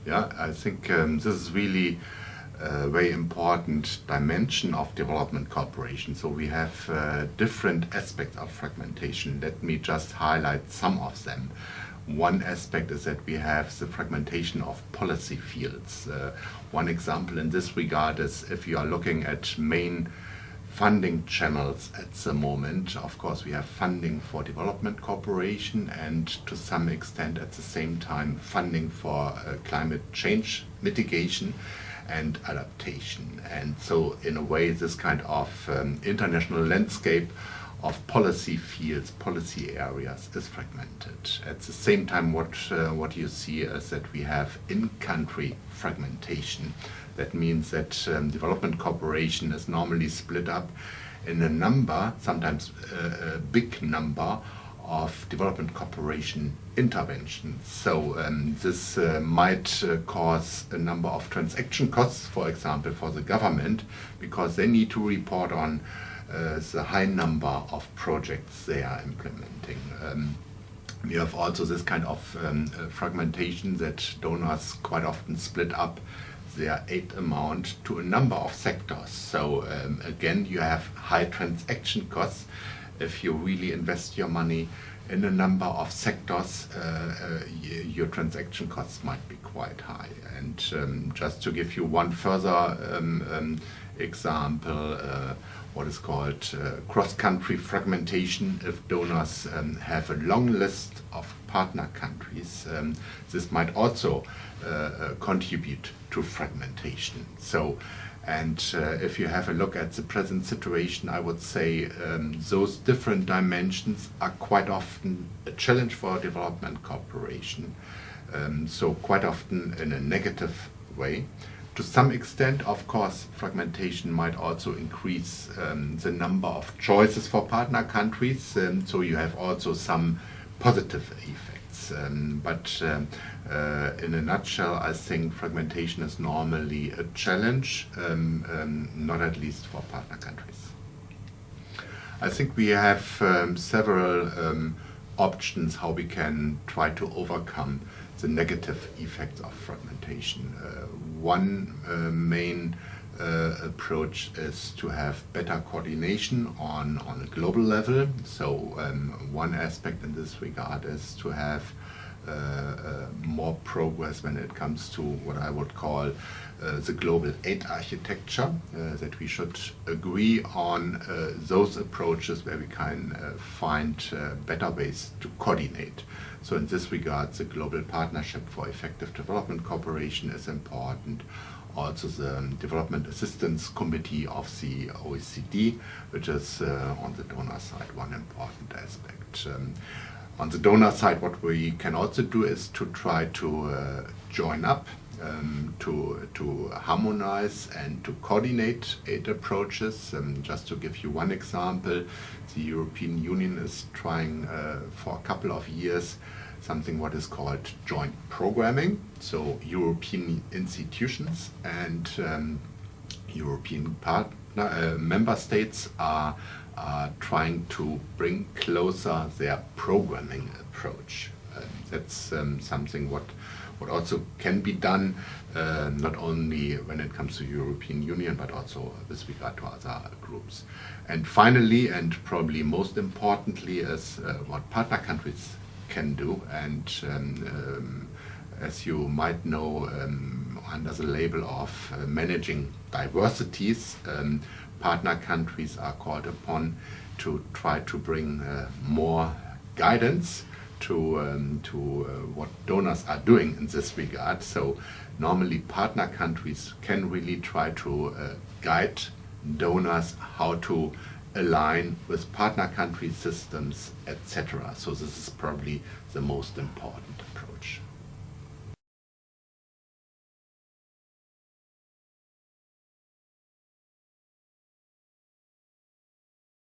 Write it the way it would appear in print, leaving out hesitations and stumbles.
Yeah, I think this is really a very important dimension of development cooperation. So we have different aspects of fragmentation. Let me just highlight some of them. One aspect is that we have the fragmentation of policy fields. One example in this regard is if you are looking at main funding channels at the moment. Of course, we have funding for development cooperation and to some extent at the same time funding for climate change mitigation and adaptation. And so in a way, this kind of international landscape of policy fields, policy areas is fragmented. At the same time, what you see is that we have in-country fragmentation. That means that development cooperation is normally split up in a number, sometimes a big number, of development cooperation interventions. So this might cause a number of transaction costs, for example, for the government, because they need to report on the high number of projects they are implementing. We have also this kind of fragmentation that donors quite often split up their aid amount to a number of sectors. So again, you have high transaction costs. If you really invest your money in a number of sectors, your transaction costs might be quite high. And just to give you one further example, what is called cross-country fragmentation. If donors have a long list of partner countries, this might also contribute to fragmentation. So, and if you have a look at the present situation, I would say those different dimensions are quite often a challenge for development cooperation. So quite often in a negative way. To some extent, of course, fragmentation might also increase the number of choices for partner countries, so you have also some positive effects. But in a nutshell, I think fragmentation is normally a challenge, not at least for partner countries. I think we have several options how we can try to overcome the negative effects of fragmentation. One main approach is to have better coordination on a global level. So one aspect in this regard is to have more progress when it comes to what I would call the global aid architecture, that we should agree on those approaches where we can find better ways to coordinate. So in this regard, the Global Partnership for Effective Development Cooperation is important. Also the Development Assistance Committee of the OECD, which is on the donor side one important aspect. On the donor side, what we can also do is to try to join up, to harmonize and to coordinate aid approaches. Just to give you one example, the European Union is trying for a couple of years something what is called joint programming. So European institutions and European member states are trying to bring closer their programming approach. That's something what also can be done not only when it comes to European Union, but also with regard to other groups. And finally, and probably most importantly, is what partner countries can do. And as you might know, under the label of managing diversities, partner countries are called upon to try to bring more guidance to what donors are doing in this regard. So normally partner countries can really try to guide donors how to align with partner country systems, etc. So this is probably the most important.